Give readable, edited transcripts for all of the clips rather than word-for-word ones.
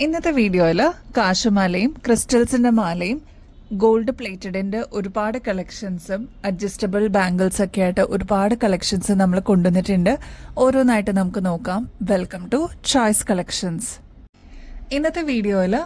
ഇന്നത്തെ വീഡിയോയിൽ കാശുമാലയും ക്രിസ്റ്റൽസിന്റെ മാലയും ഗോൾഡ് പ്ലേറ്റഡിന്റെ ഒരുപാട് കളക്ഷൻസും അഡ്ജസ്റ്റബിൾ ബാംഗിൾസ് ഒക്കെ ആയിട്ട് ഒരുപാട് കളക്ഷൻസ് നമ്മൾ കൊണ്ടുവന്നിട്ടുണ്ട്. ഓരോന്നായിട്ട് നമുക്ക് നോക്കാം. Welcome to choice collections. ഇന്നത്തെ വീഡിയോയിൽ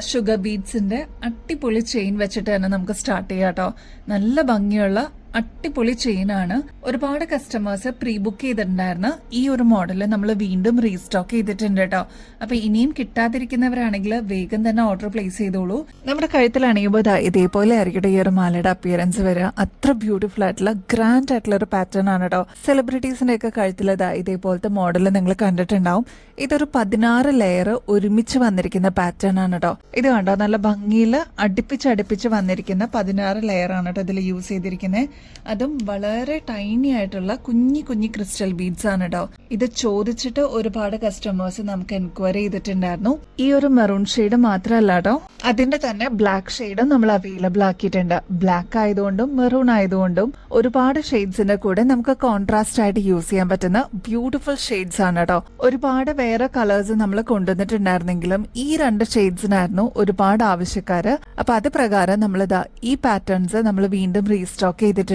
ഷുഗർ ബീഡ്സിന്റെ അടിപൊളി ചെയിൻ വെച്ചിട്ട് തന്നെ നമുക്ക് സ്റ്റാർട്ട് ചെയ്യാം കേട്ടോ. നല്ല ഭംഗിയുള്ള അടിപൊളി ചെയിനാണ്. ഒരുപാട് കസ്റ്റമേഴ്സ് പ്രീ ബുക്ക് ചെയ്തിട്ടുണ്ടായിരുന്നു. ഈ ഒരു മോഡൽ നമ്മൾ വീണ്ടും റീസ്റ്റോക്ക് ചെയ്തിട്ടുണ്ട് കേട്ടോ. അപ്പൊ ഇനിയും കിട്ടാതിരിക്കുന്നവരാണെങ്കിൽ വേഗം തന്നെ ഓർഡർ പ്ലേസ് ചെയ്തോളൂ. നമ്മുടെ കഴുത്തിലണിയുമ്പോൾ ഇതേപോലെ ആയിരിക്കട്ടെ ഈ ഒരു മാലയുടെ അപ്പിയറൻസ് വരിക. അത്ര ബ്യൂട്ടിഫുൾ ആയിട്ടുള്ള ഗ്രാൻഡ് ആയിട്ടുള്ള ഒരു പാറ്റേൺ ആണ് കേട്ടോ. സെലിബ്രിറ്റീസിന്റെ ഒക്കെ കഴുത്തിൽ ഇതേപോലത്തെ മോഡൽ നിങ്ങൾ കണ്ടിട്ടുണ്ടാവും. ഇതൊരു 16 ലെയർ ഒരുമിച്ച് വന്നിരിക്കുന്ന പാറ്റേൺ ആണ് കേട്ടോ. ഇത് കണ്ടോ, നല്ല ഭംഗിയിൽ അടുപ്പിച്ച് വന്നിരിക്കുന്ന 16 ലെയർ ആണ് കേട്ടോ ഇതിൽ യൂസ് ചെയ്തിരിക്കുന്നത്. അതും വളരെ ടൈനി ആയിട്ടുള്ള കുഞ്ഞി ക്രിസ്റ്റൽ ബീഡ്സ് ആണ് കേട്ടോ. ഇത് ചോദിച്ചിട്ട് ഒരുപാട് കസ്റ്റമേഴ്സ് നമുക്ക് എൻക്വയറി ചെയ്തിട്ടുണ്ടായിരുന്നു. ഈ ഒരു മെറൂൺ ഷെയ്ഡ് മാത്രമല്ല കേട്ടോ, അതിന്റെ തന്നെ ബ്ലാക്ക് ഷെയ്ഡും നമ്മൾ അവൈലബിൾ ആക്കിയിട്ടുണ്ട്. ബ്ലാക്ക് ആയതുകൊണ്ടും മെറൂൺ ആയതുകൊണ്ടും ഒരുപാട് ഷെയ്ഡ്സിന്റെ കൂടെ നമുക്ക് കോൺട്രാസ്റ്റ് ആയിട്ട് യൂസ് ചെയ്യാൻ പറ്റുന്ന ബ്യൂട്ടിഫുൾ ഷെയ്ഡ്സ് ആണ് കേട്ടോ. ഒരുപാട് വേറെ കളേഴ്സ് നമ്മൾ കൊണ്ടുവന്നിട്ടുണ്ടായിരുന്നെങ്കിലും ഈ 2 ഷെയ്ഡ്സിനായിരുന്നു ഒരുപാട് ആവശ്യക്കാര്. അപ്പൊ അത് പ്രകാരം നമ്മളിതാ ഈ പാറ്റേൺസ് നമ്മൾ വീണ്ടും റീസ്റ്റോക്ക് ചെയ്തിട്ടുണ്ട്.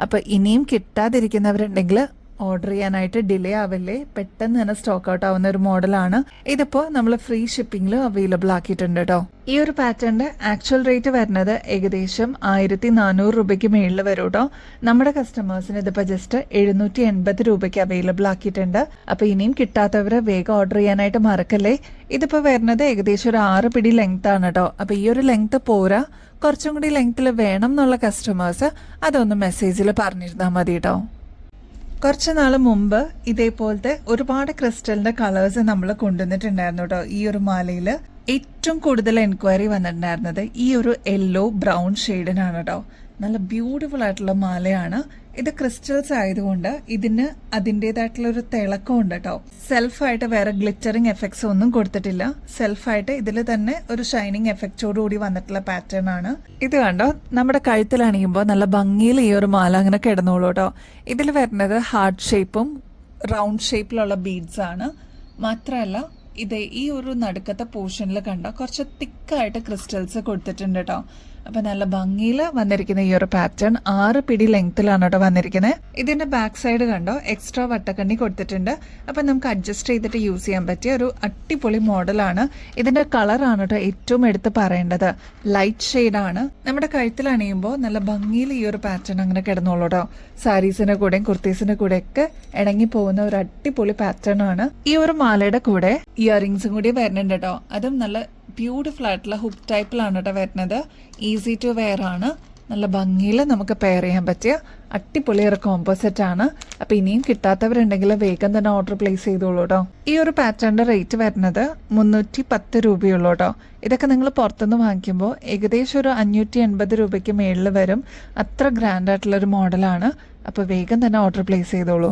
അപ്പൊ ഇനിയും കിട്ടാതിരിക്കുന്നവരുണ്ടെങ്കിൽ ഓർഡർ ചെയ്യാനായിട്ട് ഡിലേ ആവില്ലേ, പെട്ടെന്ന് തന്നെ സ്റ്റോക്ക് ഔട്ട് ആവുന്ന ഒരു മോഡലാണ്. ഇതിപ്പോ നമ്മൾ ഫ്രീ ഷിപ്പിംഗിൽ അവൈലബിൾ ആക്കിയിട്ടുണ്ട് കേട്ടോ. ഈ ഒരു പാറ്റേണിന്റെ ആക്ച്വൽ റേറ്റ് വരുന്നത് ഏകദേശം 1400 രൂപയ്ക്ക് മേളിൽ വരും കേട്ടോ. നമ്മുടെ കസ്റ്റമേഴ്സിന് ഇതിപ്പോ ജസ്റ്റ് 780 രൂപയ്ക്ക് അവൈലബിൾ ആക്കിയിട്ടുണ്ട്. അപ്പൊ ഇനിയും കിട്ടാത്തവര് വേഗം ഓർഡർ ചെയ്യാനായിട്ട് മറക്കല്ലേ. ഇതിപ്പോ വരുന്നത് ഏകദേശം ഒരു 6 പിടി ലെങ്ത് ആണ് കേട്ടോ. അപ്പൊ ഈ ഒരു ലെങ്ത് പോരാ, കുറച്ചും കൂടി ലെങ്ത്തിൽ വേണം എന്നുള്ള കസ്റ്റമേഴ്സ് അതൊന്ന് മെസ്സേജിൽ പറഞ്ഞിരുന്നാൽ മതി കേട്ടോ. കുറച്ച് നാൾ മുമ്പ് ഇതേപോലത്തെ ഒരുപാട് ക്രിസ്റ്റലിന്റെ കളേഴ്സ് നമ്മൾ കൊണ്ടുവന്നിട്ടുണ്ടായിരുന്നു കേട്ടോ. ഈ ഒരു മാലയിൽ ഏറ്റവും കൂടുതൽ എൻക്വയറി വന്നിട്ടുണ്ടായിരുന്നത് ഈ ഒരു യെല്ലോ ബ്രൗൺ ഷെയ്ഡിനാണ് കേട്ടോ. നല്ല ബ്യൂട്ടിഫുൾ ആയിട്ടുള്ള മാലയാണ്. ഇത് ക്രിസ്റ്റൽസ് ആയതുകൊണ്ട് ഇതിന് അതിൻ്റെതായിട്ടുള്ള ഒരു തിളക്കമുണ്ട് കേട്ടോ. സെൽഫായിട്ട് വേറെ ഗ്ലിറ്ററിങ് എഫക്ട്സ് ഒന്നും കൊടുത്തിട്ടില്ല. സെൽഫായിട്ട് ഇതിൽ തന്നെ ഒരു ഷൈനിങ് എഫക്റ്റോടുകൂടി വന്നിട്ടുള്ള പാറ്റേൺ ആണ്. ഇത് കണ്ടോ, നമ്മുടെ കഴുത്തിൽ അണിയുമ്പോൾ നല്ല ഭംഗിയിൽ ഈ ഒരു മാല അങ്ങനെ കിടന്നോളൂ കേട്ടോ. ഇതിൽ വരുന്നത് ഹാർട്ട് ഷേപ്പും റൗണ്ട് ഷേപ്പിലുള്ള ബീഡ്സ് ആണ്. മാത്രമല്ല ഇത് ഈ ഒരു നടുക്കത്തെ പോർഷനിൽ കണ്ട കുറച്ച് തിക്കായിട്ട് ക്രിസ്റ്റൽസ് കൊടുത്തിട്ടുണ്ട് കേട്ടോ. അപ്പൊ നല്ല ഭംഗിയിൽ വന്നിരിക്കുന്ന ഈ ഒരു പാറ്റേൺ 6 പിടി ലെങ്ത്തിലാണ് കേട്ടോ വന്നിരിക്കുന്നത്. ഇതിന്റെ ബാക്ക് സൈഡ് കണ്ടോ, എക്സ്ട്രാ വട്ടക്കണ്ണി കൊടുത്തിട്ടുണ്ട്. അപ്പൊ നമുക്ക് അഡ്ജസ്റ്റ് ചെയ്തിട്ട് യൂസ് ചെയ്യാൻ പറ്റിയ ഒരു അടിപൊളി മോഡലാണ്. ഇതിന്റെ കളറാണ് കേട്ടോ ഏറ്റവും എടുത്ത് പറയേണ്ടത്. ലൈറ്റ് ഷെയ്ഡാണ്. നമ്മുടെ കഴുത്തിൽ അണിയുമ്പോൾ നല്ല ഭംഗിയിൽ ഈ ഒരു പാറ്റേൺ അങ്ങനെ കിടന്നോളൂ കേട്ടോ. സാരീസിന്റെ കൂടെയും കുർത്തീസിന്റെ കൂടെയൊക്കെ ഇണങ്ങി പോകുന്ന ഒരു അടിപൊളി പാറ്റേൺ ആണ്. ഈ ഒരു മാലയുടെ കൂടെ ഇയറിംഗ്സും കൂടി വരുന്നുണ്ട് കേട്ടോ. അതും നല്ല ബ്യൂട്ടിഫുൾ ആയിട്ടുള്ള ഹുക്ക് ടൈപ്പിലാണ് കേട്ടോ വരുന്നത്. ഈസി ടു വെയർ ആണ്. നല്ല ഭംഗിയിൽ നമുക്ക് പെയർ ചെയ്യാൻ പറ്റിയ അടിപൊളി ഒരു കോമ്പോസിറ്റ് ആണ്. അപ്പൊ ഇനിയും കിട്ടാത്തവരുണ്ടെങ്കിൽ വേഗം തന്നെ ഓർഡർ പ്ലേസ് ചെയ്തോളൂ കേട്ടോ. ഈ ഒരു പാറ്റേണിന്റെ റേറ്റ് വരുന്നത് 310 രൂപയുള്ളൂ കേട്ടോ. ഇതൊക്കെ നിങ്ങൾ പുറത്തുനിന്ന് വാങ്ങിക്കുമ്പോൾ ഏകദേശം ഒരു 580 രൂപയ്ക്ക് മേളിൽ വരും. അത്ര ഗ്രാൻഡ് ആയിട്ടുള്ള ഒരു മോഡലാണ്. അപ്പൊ വേഗം തന്നെ ഓർഡർ പ്ലേസ് ചെയ്തോളൂ.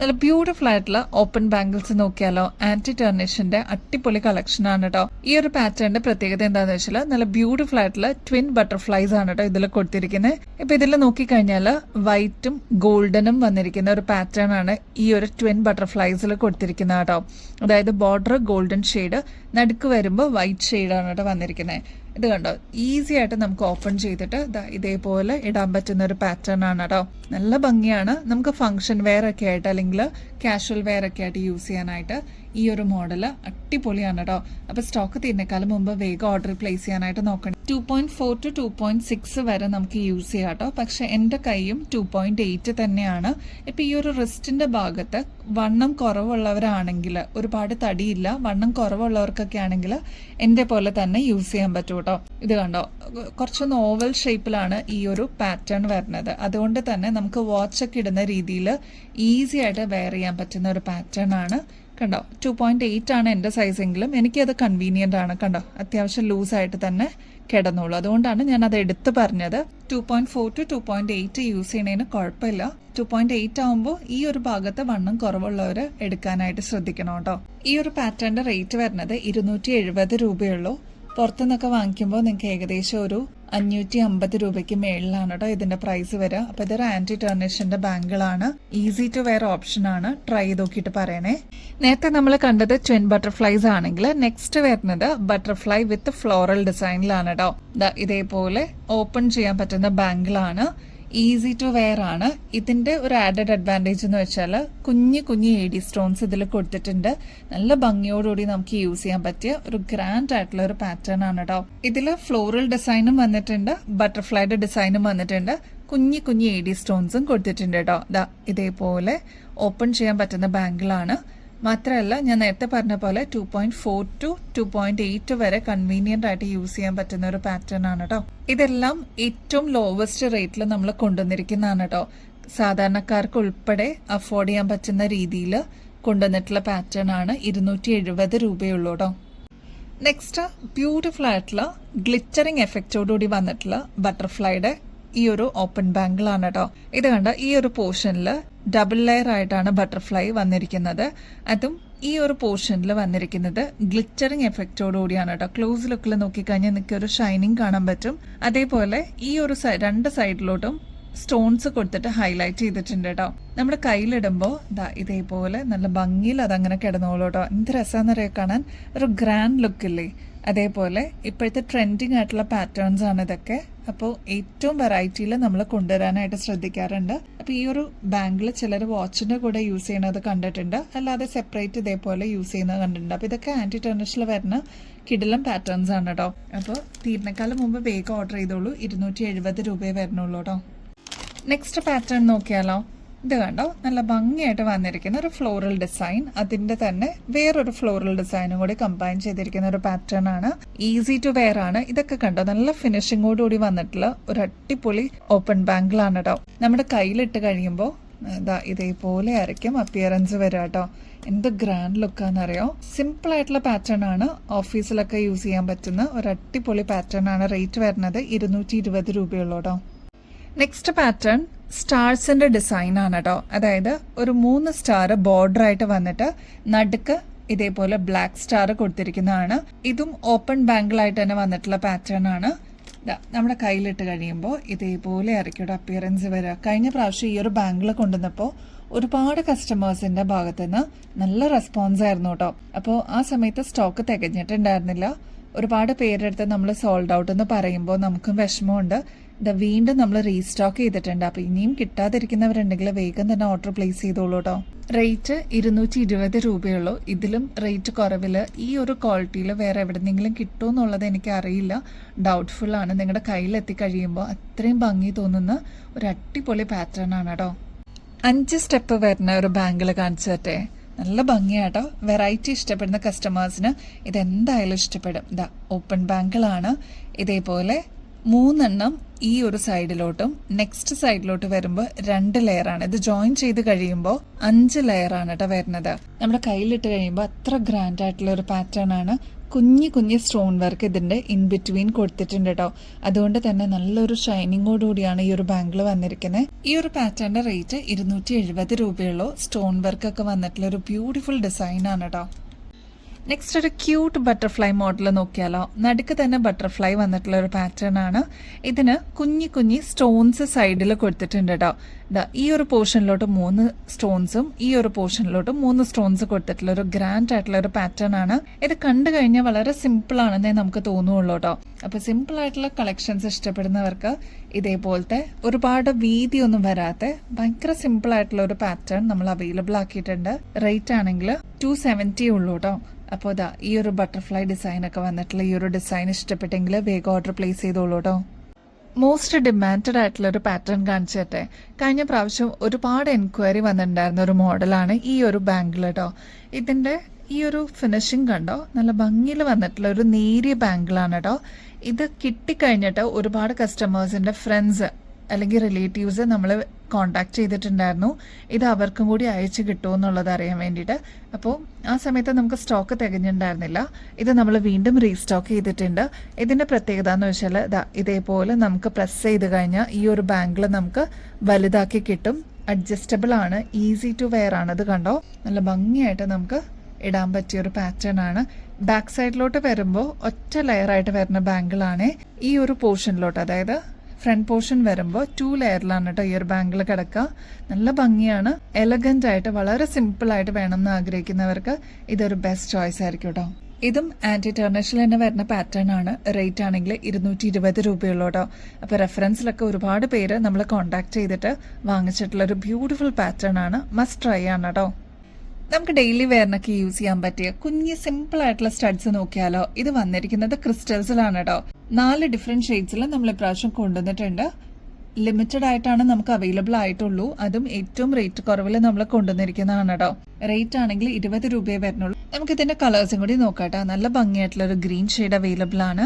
നല്ല ബ്യൂട്ടിഫുൾ ആയിട്ടുള്ള ഓപ്പൺ ബാംഗിൾസ് നോക്കിയാലോ. ആന്റി ടെർണിഷിന്റെ അടിപൊളി കളക്ഷൻ ആണ് കേട്ടോ. ഈ ഒരു പാറ്റേണിന്റെ പ്രത്യേകത എന്താണെന്ന് വെച്ചാൽ നല്ല ബ്യൂട്ടിഫുൾ ആയിട്ടുള്ള ട്വിൻ ബട്ടർഫ്ലൈസ് ആണ് കേട്ടോ ഇതിൽ കൊടുത്തിരിക്കുന്നത്. ഇപ്പൊ ഇതിൽ നോക്കിക്കഴിഞ്ഞാൽ വൈറ്റും ഗോൾഡനും വന്നിരിക്കുന്ന ഒരു പാറ്റേൺ ആണ് ഈ ഒരു ട്വിൻ ബട്ടർഫ്ലൈസിൽ കൊടുത്തിരിക്കുന്നത് കേട്ടോ. അതായത് ബോർഡർ ഗോൾഡൻ ഷെയ്ഡ്, നടുക്ക് വരുമ്പോൾ വൈറ്റ് ഷെയ്ഡാണ് കേട്ടോ വന്നിരിക്കുന്നത്. ഇത് കണ്ടോ, ഈസി ആയിട്ട് നമുക്ക് ഓപ്പൺ ചെയ്തിട്ട് ഇതേപോലെ ഇടാൻ പറ്റുന്ന ഒരു പാറ്റേൺ ആണ് കേട്ടോ. നല്ല ഭംഗിയാണ്. നമുക്ക് ഫംഗ്ഷൻ വെയർ ഒക്കെ ആയിട്ട് അല്ലെങ്കിൽ കാഷ്വൽ വെയർ ഒക്കെ ആയിട്ട് യൂസ് ചെയ്യാനായിട്ട് ഈ ഒരു മോഡല് അടിപൊളിയാണ് കേട്ടോ. അപ്പൊ സ്റ്റോക്ക് തീരുന്നേക്കാളും മുമ്പ് വേഗം ഓർഡർ പ്ലേസ് ചെയ്യാനായിട്ട് നോക്കണം. 2.4 to 2.6 വരെ നമുക്ക് യൂസ് ചെയ്യാം കേട്ടോ. പക്ഷെ എൻ്റെ കൈയും 2.8 തന്നെയാണ്. ഇപ്പൊ ഈ ഒരു റിസ്റ്റിന്റെ ഭാഗത്ത് വണ്ണം കുറവുള്ളവരാണെങ്കിൽ, ഒരുപാട് തടിയില്ല, വണ്ണം കുറവുള്ളവർക്കൊക്കെ ആണെങ്കിൽ എൻ്റെ പോലെ തന്നെ യൂസ് ചെയ്യാൻ പറ്റും കേട്ടോ. ഇത് കണ്ടോ, കുറച്ചൊന്ന് ഓവൽ ഷേപ്പിലാണ് ഈ ഒരു പാറ്റേൺ വരുന്നത്. അതുകൊണ്ട് തന്നെ നമുക്ക് വാച്ചൊക്കെ ഇടുന്ന രീതിയിൽ ഈസി ആയിട്ട് വെയർ ചെയ്യാൻ പറ്റുന്ന ഒരു പാറ്റേൺ ആണ്. കണ്ടോ, 2.8 ആണ് എൻ്റെ സൈസെങ്കിലും എനിക്കത് കൺവീനിയൻ്റ് ആണ്. കണ്ടോ, അത്യാവശ്യം ലൂസായിട്ട് തന്നെ കിടന്നുള്ളൂ. അതുകൊണ്ടാണ് ഞാൻ അത് എടുത്ത് പറഞ്ഞത്. 2.4 to 2.8 യൂസ് ചെയ്യണതിന് കുഴപ്പമില്ല. 2.8 ആകുമ്പോൾ ഈ ഒരു ഭാഗത്ത് വണ്ണം കുറവുള്ളവർ എടുക്കാനായിട്ട് ശ്രദ്ധിക്കണം കേട്ടോ. ഈ ഒരു പാറ്റേണിന്റെ റേറ്റ് വരുന്നത് 270 രൂപയുള്ളൂ. പുറത്തുനിന്നൊക്കെ വാങ്ങിക്കുമ്പോൾ നിങ്ങൾക്ക് ഏകദേശം ഒരു 550 രൂപയ്ക്ക് മേളിലാണ് കേട്ടോ ഇതിന്റെ പ്രൈസ് വരിക. അപ്പോൾ ഇതൊരു ആന്റി ടർണിഷിന്റെ ബാങ്കിളാണ്, ഈസി ടു വെയർ ഓപ്ഷൻ ആണ്. ട്രൈ ചെയ്ത് നോക്കിയിട്ട് പറയണേ. നേരത്തെ നമ്മൾ കണ്ടത് ട്വിൻ ബട്ടർഫ്ലൈസ് ആണെങ്കിൽ നെക്സ്റ്റ് വരുന്നത് ബട്ടർഫ്ലൈ വിത്ത് ഫ്ലോറൽ ഡിസൈനിലാണ് കേട്ടോ. ഇതേപോലെ ഓപ്പൺ ചെയ്യാൻ പറ്റുന്ന ബാങ്കിളാണ്, ഈസി ടു വെയർ ആണ്. ഇതിന്റെ ഒരു ആഡഡ് അഡ്വാൻറ്റേജ് എന്ന് വെച്ചാൽ കുഞ്ഞു കുഞ്ഞു AD സ്റ്റോൺസ് ഇതിൽ കൊടുത്തിട്ടുണ്ട്. നല്ല ഭംഗിയോടുകൂടി നമുക്ക് യൂസ് ചെയ്യാൻ പറ്റിയ ഒരു ഗ്രാൻഡ് ആയിട്ടുള്ള ഒരു പാറ്റേൺ ആണ് കേട്ടോ. ഇതിൽ ഫ്ലോറൽ ഡിസൈനും വന്നിട്ടുണ്ട്, ബട്ടർഫ്ലൈയുടെ ഡിസൈനും വന്നിട്ടുണ്ട്, കുഞ്ഞു കുഞ്ഞു AD സ്റ്റോൺസും കൊടുത്തിട്ടുണ്ട് കേട്ടോ. ഇതേപോലെ ഓപ്പൺ ചെയ്യാൻ പറ്റുന്ന ബാങ്കിളാണ്. മാത്രമല്ല ഞാൻ നേരത്തെ പറഞ്ഞ പോലെ 2.4 to 2.8 വരെ കൺവീനിയന്റ് ആയിട്ട് യൂസ് ചെയ്യാൻ പറ്റുന്ന ഒരു പാറ്റേൺ ആണ് കേട്ടോ. ഇതെല്ലാം ഏറ്റവും ലോവസ്റ്റ് റേറ്റിൽ നമ്മൾ കൊണ്ടുവന്നിരിക്കുന്നതാണ് കേട്ടോ. സാധാരണക്കാർക്ക് ഉൾപ്പെടെ അഫോർഡ് ചെയ്യാൻ പറ്റുന്ന രീതിയിൽ കൊണ്ടുവന്നിട്ടുള്ള പാറ്റേൺ ആണ്. 270 രൂപയുള്ളൂ കേട്ടോ. നെക്സ്റ്റ് ബ്യൂട്ടിഫുൾ ആയിട്ടുള്ള ഗ്ലിറ്ററിങ് എഫക്റ്റോടുകൂടി വന്നിട്ടുള്ള ബട്ടർഫ്ലൈയുടെ ഈ ഒരു ഓപ്പൺ ബാങ്കിളാണ് കേട്ടോ. ഇത് കണ്ട ഈ ഒരു പോർഷനിൽ ഡബിൾ ലെയർ ആയിട്ടാണ് ബട്ടർഫ്ലൈ വന്നിരിക്കുന്നത്. അതും ഈ ഒരു പോർഷനിൽ വന്നിരിക്കുന്നത് ഗ്ലിറ്ററിങ് എഫക്റ്റോടുകൂടിയാണ് കേട്ടോ. ക്ലോസ് ലുക്കിൽ നോക്കിക്കഴിഞ്ഞാൽ നിങ്ങൾക്ക് ഒരു ഷൈനിങ് കാണാൻ പറ്റും. അതേപോലെ ഈ ഒരു രണ്ട് സൈഡിലോട്ടും സ്റ്റോൺസ് കൊടുത്തിട്ട് ഹൈലൈറ്റ് ചെയ്തിട്ടുണ്ട് കേട്ടോ. നമ്മുടെ കയ്യിലിടുമ്പോൾ ഇതേപോലെ നല്ല ഭംഗിയിൽ അതങ്ങനെ കിടന്നോളൂ കേട്ടോ. എന്ത് രസമാണെന്നറിയാം കാണാൻ, ഒരു ഗ്രാൻഡ് ലുക്കില്ലേ. അതേപോലെ ഇപ്പോഴത്തെ ട്രെൻഡിങ് ആയിട്ടുള്ള പാറ്റേൺസ് ആണ് ഇതൊക്കെ. അപ്പോൾ ഏറ്റവും വെറൈറ്റിയിൽ നമ്മൾ കൊണ്ടുവരാനായിട്ട് ശ്രദ്ധിക്കാറുണ്ട്. അപ്പോൾ ഈ ഒരു ബാങ്കിൾ ചിലർ വാച്ചിൻ്റെ കൂടെ യൂസ് ചെയ്യുന്നത് കണ്ടിട്ടുണ്ട്, അല്ലാതെ സെപ്പറേറ്റ് ഇതേപോലെ യൂസ് ചെയ്യുന്നത് കണ്ടിട്ടുണ്ട്. അപ്പോൾ ഇതൊക്കെ ആൻറ്റി ടർണിഷിൽ വരുന്ന കിടിലം പാറ്റേൺസ് ആണ് കേട്ടോ. അപ്പോൾ തീരുന്നേക്കാളും മുമ്പ് വേഗം ഓർഡർ ചെയ്തോളൂ. 270 രൂപയെ വരണുള്ളൂ കേട്ടോ. നെക്സ്റ്റ് പാറ്റേൺ നോക്കിയാലോ. ഇത് കണ്ടോ, നല്ല ഭംഗിയായിട്ട് വന്നിരിക്കുന്ന ഒരു ഫ്ലോറൽ ഡിസൈൻ, അതിന്റെ തന്നെ വേറൊരു ഫ്ലോറൽ ഡിസൈനും കൂടി കമ്പൈൻ ചെയ്തിരിക്കുന്ന ഒരു പാറ്റേൺ ആണ്. ഈസി ടു വെയർ ആണ്. ഇതൊക്കെ കണ്ടോ, നല്ല ഫിനിഷിങ്ങോടുകൂടി വന്നിട്ടുള്ള ഒരു അടിപൊളി ഓപ്പൺ ബാങ്കിളാണ് കേട്ടോ. നമ്മുടെ കയ്യിലിട്ട് കഴിയുമ്പോൾ ഇതേപോലെ ആയിരിക്കും അപ്പിയറൻസ് വരിക കേട്ടോ. എന്ത് ഗ്രാൻഡ് ലുക്കാന്നറിയോ. സിമ്പിൾ ആയിട്ടുള്ള പാറ്റേൺ ആണ്, ഓഫീസിലൊക്കെ യൂസ് ചെയ്യാൻ പറ്റുന്ന ഒരു അടിപൊളി പാറ്റേൺ ആണ്. റേറ്റ് വരുന്നത് 220 രൂപയുള്ളൂ കേട്ടോ. നെക്സ്റ്റ് പാറ്റേൺ സ്റ്റാർസിന്റെ ഡിസൈൻ ആണ് കേട്ടോ. അതായത് ഒരു 3 സ്റ്റാർ ബോർഡർ ആയിട്ട് വന്നിട്ട് നടുക്ക് ഇതേപോലെ ബ്ലാക്ക് സ്റ്റാർ കൊടുത്തിരിക്കുന്നതാണ്. ഇതും ഓപ്പൺ ബാങ്കിളായിട്ട് തന്നെ വന്നിട്ടുള്ള പാറ്റേൺ ആണ്. നമ്മുടെ കയ്യിലിട്ട് കഴിയുമ്പോൾ ഇതേപോലെ ആയിരിക്കും അപ്പിയറൻസ് വരിക. കഴിഞ്ഞ പ്രാവശ്യം ഈ ഒരു ബാങ്കിൾ കൊണ്ടുവന്നപ്പോൾ ഒരുപാട് കസ്റ്റമേഴ്സിന്റെ ഭാഗത്തുനിന്ന് നല്ല റെസ്പോൺസ് ആയിരുന്നു കേട്ടോ. അപ്പോൾ ആ സമയത്ത് സ്റ്റോക്ക് തികഞ്ഞിട്ടുണ്ടായിരുന്നില്ല. ഒരുപാട് പേരെടുത്ത് നമ്മൾ സോൾഡ് ഔട്ട് എന്ന് പറയുമ്പോൾ നമുക്കും വിഷമമുണ്ട്. വീണ്ടും നമ്മൾ റീസ്റ്റോക്ക് ചെയ്തിട്ടുണ്ട്. അപ്പോൾ ഇനിയും കിട്ടാതിരിക്കുന്നവരുണ്ടെങ്കിൽ വേഗം തന്നെ ഓർഡർ പ്ലേസ് ചെയ്തോളൂ കേട്ടോ. റേറ്റ് 220 രൂപയുള്ളൂ. ഇതിലും റേറ്റ് കുറവിൽ ഈ ഒരു ക്വാളിറ്റിയിൽ വേറെ എവിടെന്നെങ്കിലും കിട്ടുമോ എന്നുള്ളത് എനിക്ക് അറിയില്ല, ഡൗട്ട്ഫുൾ ആണ്. നിങ്ങളുടെ കയ്യിൽ എത്തിക്കഴിയുമ്പോൾ അത്രയും ഭംഗി തോന്നുന്ന ഒരു അടിപൊളി പാറ്റേൺ ആണ് കേട്ടോ. 5 സ്റ്റെപ്പ് വരുന്ന ഒരു ബാങ്കിൾ കാണിച്ചു തരട്ടെ. നല്ല ഭംഗിയാട്ടോ. വെറൈറ്റി ഇഷ്ടപ്പെടുന്ന കസ്റ്റമേഴ്സിന് ഇതെന്തായാലും ഇഷ്ടപ്പെടും. ഓപ്പൺ ബാങ്കിളാണ്. ഇതേപോലെ 3 എണ്ണം ഈ ഒരു സൈഡിലോട്ടും നെക്സ്റ്റ് സൈഡിലോട്ട് വരുമ്പോൾ 2 ലെയറാണ്. ഇത് ജോയിൻ ചെയ്ത് കഴിയുമ്പോൾ 5 ലെയറാണ് കേട്ടോ വരുന്നത്. നമ്മുടെ കയ്യിലിട്ട് കഴിയുമ്പോൾ അത്ര ഗ്രാൻഡ് ആയിട്ടുള്ള ഒരു പാറ്റേൺ ആണ്. കുഞ്ഞു കുഞ്ഞു സ്റ്റോൺ വർക്ക് ഇതിന്റെ ഇൻ ബിറ്റ്വീൻ കൊടുത്തിട്ടുണ്ട് കേട്ടോ. അതുകൊണ്ട് തന്നെ നല്ലൊരു ഷൈനിങ്ങോടുകൂടിയാണ് ഈ ഒരു ബാങ്കിൾ വന്നിരിക്കുന്നത്. ഈ ഒരു പാറ്റേണിന്റെ റേറ്റ് 270 രൂപയുള്ളൂ. സ്റ്റോൺ വർക്ക് ഒക്കെ വന്നിട്ടുള്ള ഒരു ബ്യൂട്ടിഫുൾ ഡിസൈൻ ആണ് കേട്ടോ. നെക്സ്റ്റ് ഒരു ക്യൂട്ട് ബട്ടർഫ്ലൈ മോഡൽ നോക്കിയാലോ. നടുക്ക് തന്നെ ബട്ടർഫ്ലൈ വന്നിട്ടുള്ള ഒരു പാറ്റേൺ ആണ്. ഇതിന് കുഞ്ഞി കുഞ്ഞി സ്റ്റോൺസ് സൈഡിൽ കൊടുത്തിട്ടുണ്ട് കേട്ടോ. ഈ ഒരു പോർഷനിലോട്ട് 3 സ്റ്റോൺസും ഈ ഒരു പോർഷനിലോട്ട് 3 സ്റ്റോൺസ് കൊടുത്തിട്ടുള്ള ഒരു ഗ്രാൻഡ് ആയിട്ടുള്ള ഒരു പാറ്റേൺ ആണ്. ഇത് കണ്ടു കഴിഞ്ഞാൽ വളരെ സിമ്പിൾ ആണെന്നേ നമുക്ക് തോന്നുള്ളൂ കേട്ടോ. അപ്പോൾ സിമ്പിൾ ആയിട്ടുള്ള കളക്ഷൻസ് ഇഷ്ടപ്പെടുന്നവർക്ക് ഇതേപോലത്തെ ഒരുപാട് വീതിയൊന്നും വരാത്ത ഭയങ്കര സിമ്പിൾ ആയിട്ടുള്ള ഒരു പാറ്റേൺ നമ്മൾ അവൈലബിൾ ആക്കിയിട്ടുണ്ട്. റേറ്റ് ആണെങ്കിൽ 270 ഉള്ളൂ കേട്ടോ. അപ്പോൾ ഈ ഒരു ബട്ടർഫ്ലൈ ഡിസൈൻ ഒക്കെ വന്നിട്ടുള്ള ഈ ഒരു ഡിസൈൻ ഇഷ്ടപ്പെട്ടെങ്കിൽ വേഗം ഓർഡർ പ്ലേസ് ചെയ്തോളൂ കേട്ടോ. മോസ്റ്റ് ഡിമാൻഡഡ് ആയിട്ടുള്ള ഒരു പാറ്റേൺ കാണിച്ചു തരട്ടെ. കഴിഞ്ഞ പ്രാവശ്യം ഒരുപാട് എൻക്വയറി വന്നിട്ടുണ്ടായിരുന്ന ഒരു മോഡലാണ് ഈ ഒരു ബാങ്കിൾ കേട്ടോ. ഇതിന്റെ ഈ ഒരു ഫിനിഷിംഗ് കണ്ടോ, നല്ല ഭംഗിയിൽ വന്നിട്ടുള്ള ഒരു നേരിയ ബാങ്കിളാണ് കേട്ടോ. ഇത് കിട്ടിക്കഴിഞ്ഞിട്ട് ഒരുപാട് കസ്റ്റമേഴ്സിന്റെ ഫ്രണ്ട്സ് അല്ലെങ്കിൽ റിലേറ്റീവ്സ് നമ്മൾ കോണ്ടാക്ട് ചെയ്തിട്ടുണ്ടായിരുന്നു. ഇത് അവർക്കും കൂടി അയച്ചു കിട്ടുമോ എന്നുള്ളത് അറിയാൻ വേണ്ടിയിട്ട്. അപ്പോൾ ആ സമയത്ത് നമുക്ക് സ്റ്റോക്ക് തികഞ്ഞിട്ടുണ്ടായിരുന്നില്ല. ഇത് നമ്മൾ വീണ്ടും റീസ്റ്റോക്ക് ചെയ്തിട്ടുണ്ട്. ഇതിൻ്റെ പ്രത്യേകത എന്ന് വെച്ചാൽ ഇതേപോലെ നമുക്ക് പ്രസ് ചെയ്ത് കഴിഞ്ഞാൽ ഈ ഒരു ബാങ്കിൾ നമുക്ക് വലുതാക്കി കിട്ടും. അഡ്ജസ്റ്റബിൾ ആണ്, ഈസി ടു വെയർ ആണ്. ഇത് കണ്ടോ, നല്ല ഭംഗിയായിട്ട് നമുക്ക് ഇടാൻ പറ്റിയ ഒരു പാറ്റേൺ ആണ്. ബാക്ക് സൈഡിലോട്ട് വരുമ്പോൾ ഒറ്റ ലെയറായിട്ട് വരുന്ന ബാങ്കിളാണ്. ഈ ഒരു പോർഷനിലോട്ട്, അതായത് ഫ്രണ്ട് പോർഷൻ വരുമ്പോൾ 2 ലെയറിലാണ് കേട്ടോ ഈ ഒരു ബാങ്കിൾ കിടക്കുക. നല്ല ഭംഗിയാണ്. എലഗന്റ് ആയിട്ട് വളരെ സിമ്പിൾ ആയിട്ട് വേണമെന്ന് ആഗ്രഹിക്കുന്നവർക്ക് ഇതൊരു ബെസ്റ്റ് ചോയ്സ് ആയിരിക്കും കേട്ടോ. ഇതും ആന്റി ടർണിഷിൽ തന്നെ വരുന്ന പാറ്റേൺ ആണ്. റേറ്റ് ആണെങ്കിൽ 220 രൂപയുള്ളൂ കേട്ടോ. അപ്പോൾ റെഫറൻസിലൊക്കെ ഒരുപാട് പേര് നമ്മളെ കോൺടാക്ട് ചെയ്തിട്ട് വാങ്ങിച്ചിട്ടുള്ള ഒരു ബ്യൂട്ടിഫുൾ പാറ്റേൺ ആണ്. മസ്റ്റ് ട്രൈ ആണ് കേട്ടോ. നമുക്ക് ഡെയിലി വെയറിനൊക്കെ യൂസ് ചെയ്യാൻ പറ്റിയ കുഞ്ഞ് സിമ്പിൾ ആയിട്ടുള്ള സ്റ്റഡ്സ് നോക്കിയാലോ. ഇത് വന്നിരിക്കുന്നത് ക്രിസ്റ്റൽസിലാണ് കേട്ടോ. 4 ഡിഫറെന്റ് ഷെയ്ഡ്സിൽ നമ്മൾ ഇപ്രാവശ്യം കൊണ്ടുവന്നിട്ടുണ്ട്. ലിമിറ്റഡ് ആയിട്ടാണ് നമുക്ക് അവൈലബിൾ ആയിട്ടുള്ളൂ. അതും ഏറ്റവും റേറ്റ് കുറവിൽ നമ്മൾ കൊണ്ടുവന്നിരിക്കുന്നതാണ് കേട്ടോ. റേറ്റ് ആണെങ്കിൽ 20 രൂപയെ വരുന്നുള്ളൂ. നമുക്ക് ഇതിന്റെ കളേഴ്സും കൂടി നോക്കാട്ടോ. നല്ല ഭംഗിയായിട്ടുള്ള ഒരു ഗ്രീൻ ഷെയ്ഡ് അവൈലബിൾ ആണ്.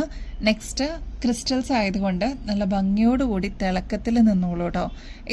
നെക്സ്റ്റ് ക്രിസ്റ്റൽസ് ആയതുകൊണ്ട് നല്ല ഭംഗിയോടുകൂടി തിളക്കത്തിൽ നിന്നോളൂ കേട്ടോ.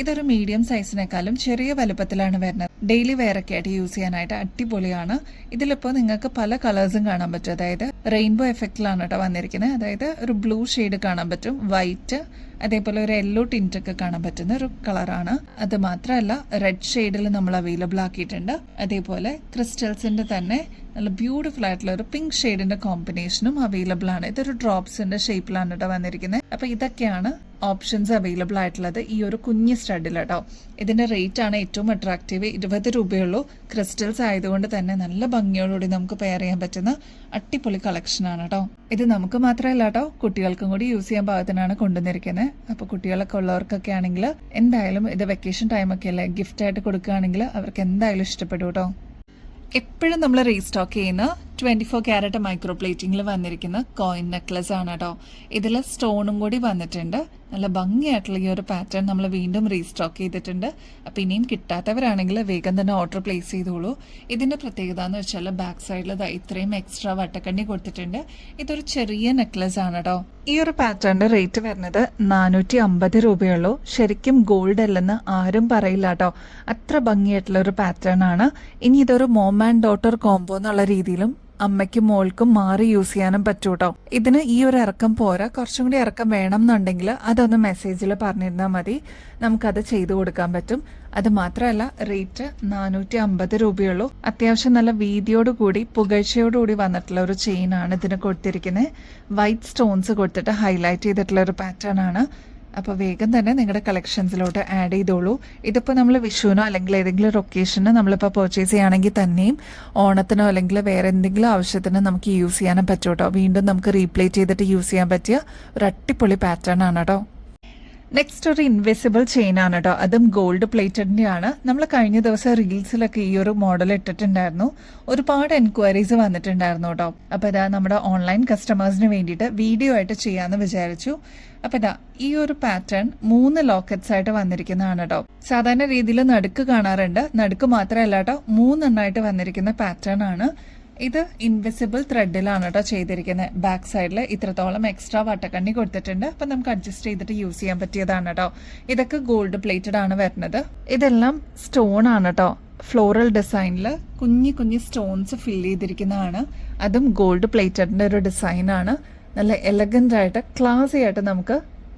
ഇതൊരു മീഡിയം സൈസിനേക്കാളും ചെറിയ വലുപ്പത്തിലാണ് വരുന്നത്. ഡെയിലി വെയറൊക്കെ ആയിട്ട് യൂസ് ചെയ്യാനായിട്ട് അടിപൊളിയാണ്. ഇതിലിപ്പോൾ നിങ്ങൾക്ക് പല കളേഴ്സും കാണാൻ പറ്റും. അതായത് റെയിൻബോ എഫക്റ്റിലാണ് കേട്ടോ വന്നിരിക്കുന്നത്. അതായത് ഒരു ബ്ലൂ ഷെയ്ഡ് കാണാൻ പറ്റും, വൈറ്റ്, അതേപോലെ ഒരു യെല്ലോ ടിന്റ് ഒക്കെ കാണാൻ പറ്റുന്ന ഒരു കളറാണ്. അത് മാത്രമല്ല റെഡ് ഷെയ്ഡിൽ നമ്മൾ അവൈലബിൾ ആക്കിയിട്ടുണ്ട്. അതേപോലെ ക്രിസ്റ്റൽസിന്റെ തന്നെ നല്ല ബ്യൂട്ടിഫുൾ ആയിട്ടുള്ള ഒരു പിങ്ക് ഷെയ്ഡിന്റെ കോമ്പിനേഷനും അവൈലബിൾ ആണ്. ഇതൊരു ഡ്രോപ്സിന്റെ ഷേപ്പിലാണ് കേട്ടോ വന്നിരിക്കുന്നത്. അപ്പൊ ഇതൊക്കെയാണ് ഓപ്ഷൻസ് അവൈലബിൾ ആയിട്ടുള്ളത് ഈ ഒരു കുഞ്ഞ് സ്റ്റഡിൽ കേട്ടോ. ഇതിന്റെ റേറ്റ് ആണ് ഏറ്റവും അട്രാക്റ്റീവ്. 20 രൂപയുള്ളൂ. ക്രിസ്റ്റൽസ് ആയതുകൊണ്ട് തന്നെ നല്ല ഭംഗിയോടുകൂടി നമുക്ക് പെയർ ചെയ്യാൻ പറ്റുന്ന അടിപൊളി കളക്ഷൻ ആണ് കേട്ടോ. ഇത് നമുക്ക് മാത്രമല്ല കേട്ടോ, കുട്ടികൾക്കും കൂടി യൂസ് ചെയ്യാൻ പാകത്തിനാണ് കൊണ്ടുവന്നിരിക്കുന്നത്. അപ്പൊ കുട്ടികളൊക്കെ ഉള്ളവർക്കൊക്കെ ആണെങ്കിൽ എന്തായാലും ഇത് വെക്കേഷൻ ടൈമൊക്കെ അല്ലേ, ഗിഫ്റ്റ് ആയിട്ട് കൊടുക്കുകയാണെങ്കിൽ അവർക്ക് എന്തായാലും ഇഷ്ടപ്പെടും കേട്ടോ. എപ്പോഴും നമ്മൾ റീസ്റ്റോക്ക് ചെയ്യുന്ന 24 ക്യാരറ്റ് മൈക്രോ പ്ലേറ്റിംഗിൽ വന്നിരിക്കുന്ന കോയിൻ നെക്ലസ് ആണ് കേട്ടോ. ഇതിൽ സ്റ്റോണും കൂടി വന്നിട്ടുണ്ട്. നല്ല ഭംഗിയായിട്ടുള്ള ഈ ഒരു പാറ്റേൺ നമ്മൾ വീണ്ടും റീസ്റ്റോക്ക് ചെയ്തിട്ടുണ്ട്. അപ്പം ഇനിയും കിട്ടാത്തവരാണെങ്കിൽ വേഗം തന്നെ ഓർഡർ പ്ലേസ് ചെയ്തോളൂ. ഇതിൻ്റെ പ്രത്യേകത എന്ന് വെച്ചാൽ ബാക്ക് സൈഡിൽ ഇത്രയും എക്സ്ട്രാ വട്ടക്കണ്ണി കൊടുത്തിട്ടുണ്ട്. ഇതൊരു ചെറിയ നെക്ലസ് ആണ് കേട്ടോ. ഈ ഒരു പാറ്റേണിന്റെ റേറ്റ് വരുന്നത് 450 രൂപയുള്ളൂ. ശരിക്കും ഗോൾഡ് അല്ലെന്ന് ആരും പറയില്ല കേട്ടോ. അത്ര ഭംഗിയായിട്ടുള്ള ഒരു പാറ്റേൺ ആണ്. ഇനി ഇതൊരു മോം ആൻഡ് ഡോട്ടർ കോംബോ എന്നുള്ള രീതിയിലും അമ്മയ്ക്കും മോൾക്കും മാറി യൂസ് ചെയ്യാനും പറ്റൂ കേട്ടോ. ഇതിന് ഈ ഒരു ഇറക്കം പോരാ, കുറച്ചും കൂടി ഇറക്കം വേണം എന്നുണ്ടെങ്കിൽ അതൊന്ന് മെസ്സേജിൽ പറഞ്ഞിരുന്നാൽ മതി, നമുക്കത് ചെയ്തു കൊടുക്കാൻ പറ്റും. അത് മാത്രമല്ല റേറ്റ് 450 രൂപയുള്ളൂ. അത്യാവശ്യം നല്ല വീതിയോടുകൂടി പുകഴ്ചയോടുകൂടി വന്നിട്ടുള്ള ഒരു ചെയിൻ ആണ് ഇതിന് കൊടുത്തിരിക്കുന്നത്. വൈറ്റ് സ്റ്റോൺസ് കൊടുത്തിട്ട് ഹൈലൈറ്റ് ചെയ്തിട്ടുള്ള ഒരു പാറ്റേൺ ആണ്. അപ്പോൾ വേഗം തന്നെ നിങ്ങളുടെ കളക്ഷൻസിലോട്ട് ആഡ് ചെയ്തോളൂ. ഇതിപ്പോൾ നമ്മൾ വിഷുവിനോ അല്ലെങ്കിൽ ഏതെങ്കിലും ഒരു ഒക്കേഷനോ നമ്മളിപ്പോൾ പർച്ചേസ് ചെയ്യുകയാണെങ്കിൽ തന്നെയും ഓണത്തിനോ അല്ലെങ്കിൽ വേറെ എന്തെങ്കിലും ആവശ്യത്തിന് നമുക്ക് യൂസ് ചെയ്യാനും പറ്റും കേട്ടോ. വീണ്ടും നമുക്ക് റീപ്ലേറ്റ് ചെയ്തിട്ട് യൂസ് ചെയ്യാൻ പറ്റിയ ഒരു അടിപൊളി പാറ്റേൺ ആണ് കേട്ടോ. നെക്സ്റ്റ് ഒരു ഇൻവിസിബിൾ ചെയിൻ ആണ് കേട്ടോ. അതും ഗോൾഡ് പ്ലേറ്റഡിന്റെ ആണ്. നമ്മൾ കഴിഞ്ഞ ദിവസം റീൽസിലൊക്കെ ഈ ഒരു മോഡൽ ഇട്ടിട്ടുണ്ടായിരുന്നു. ഒരുപാട് എൻക്വയറീസ് വന്നിട്ടുണ്ടായിരുന്നു കേട്ടോ. അപ്പോൾ ഇതാ നമ്മുടെ ഓൺലൈൻ കസ്റ്റമേഴ്സിന് വേണ്ടിയിട്ട് വീഡിയോ ആയിട്ട് ചെയ്യാമെന്ന് വിചാരിച്ചു. അപ്പോൾ ഇതാ ഈ ഒരു പാറ്റേൺ 3 ലോക്കറ്റ്സ് ആയിട്ട് വന്നിരിക്കുന്നതാണ് കേട്ടോ. സാധാരണ രീതിയിൽ നടുക്ക് കാണാറുണ്ട്. നടുക്ക് മാത്രമല്ല കേട്ടോ, 3 എണ്ണമായിട്ട് വന്നിരിക്കുന്ന പാറ്റേൺ ആണ്. ഇത് ഇൻവിസിബിൾ ത്രെഡിലാണ് കേട്ടോ ചെയ്തിരിക്കുന്നത്. ബാക്ക് സൈഡിൽ ഇത്രത്തോളം എക്സ്ട്രാ വട്ടക്കണ്ണി കൊടുത്തിട്ടുണ്ട്. അപ്പം നമുക്ക് അഡ്ജസ്റ്റ് ചെയ്തിട്ട് യൂസ് ചെയ്യാൻ പറ്റിയതാണ് കേട്ടോ. ഇതൊക്കെ ഗോൾഡ് പ്ലേറ്റഡ് ആണ് വരുന്നത്. ഇതെല്ലാം സ്റ്റോൺ ആണ് കേട്ടോ. ഫ്ലോറൽ ഡിസൈനിൽ കുഞ്ഞി കുഞ്ഞി സ്റ്റോൺസ് ഫില്ല് ചെയ്തിരിക്കുന്നതാണ്. അതും ഗോൾഡ് പ്ലേറ്റഡിന്റെ ഒരു ഡിസൈനാണ്. നല്ല എലഗന്റ് ആയിട്ട് ക്ലാസി ആയിട്ട് നമുക്ക്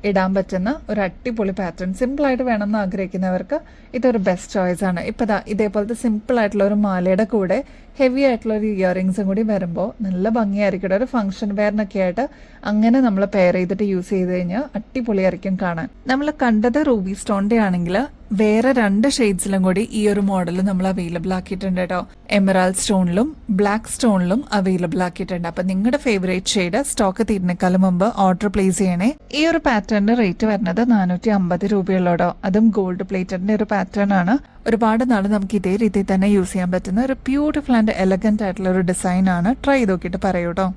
ഇടാൻ പറ്റുന്ന ഒരു അടിപൊളി പാറ്റേൺ. സിമ്പിളായിട്ട് വേണമെന്ന് ആഗ്രഹിക്കുന്നവർക്ക് ഇതൊരു ബെസ്റ്റ് ചോയ്സ് ആണ്. ഇപ്പം ഇതേപോലത്തെ സിമ്പിൾ ആയിട്ടുള്ള ഒരു മാലയുടെ കൂടെ ഹെവി ആയിട്ടുള്ള ഒരു ഇയറിങ്സും കൂടി വരുമ്പോൾ നല്ല ഭംഗിയായിരിക്കും. ഒരു ഫംഗ്ഷൻ വെയറിനൊക്കെ ആയിട്ട് അങ്ങനെ നമ്മൾ പെയർ ചെയ്തിട്ട് യൂസ് ചെയ്ത് കഴിഞ്ഞാൽ അടിപൊളിയായിരിക്കും കാണാൻ. നമ്മൾ കണ്ടത് റൂബി സ്റ്റോണിന്റെ ആണെങ്കിൽ വേറെ 2 ഷെയ്ഡ്സിലും കൂടി ഈ ഒരു മോഡൽ നമ്മൾ അവൈലബിൾ ആക്കിയിട്ടുണ്ട് കേട്ടോ. എമറാൾഡ് സ്റ്റോണിലും ബ്ലാക്ക് സ്റ്റോണിലും അവൈലബിൾ ആക്കിയിട്ടുണ്ട്. അപ്പൊ നിങ്ങളുടെ ഫേവറേറ്റ് ഷെയ്ഡ് സ്റ്റോക്ക് തീരുന്നേക്കാളും മുമ്പ് ഓർഡർ പ്ലേസ് ചെയ്യണേ. ഈ ഒരു പാറ്റേണിന്റെ റേറ്റ് വരുന്നത് 450 രൂപയുള്ളൂട്ടോ. അതും ഗോൾഡ് പ്ലേറ്റഡിന്റെ ഒരു പാറ്റേൺ ആണ്. ഒരുപാട് നാൾ നമുക്ക് ഇതേ രീതിയിൽ തന്നെ യൂസ് ചെയ്യാൻ പറ്റുന്ന ഒരു ബ്യൂട്ടിഫുൾ ആൻഡ് എലഗന്റ് ആയിട്ടുള്ള ഒരു ഡിസൈൻ ആണ്. ട്രൈ ചെയ്ത് നോക്കിയിട്ട് പറയൂട്ടോ.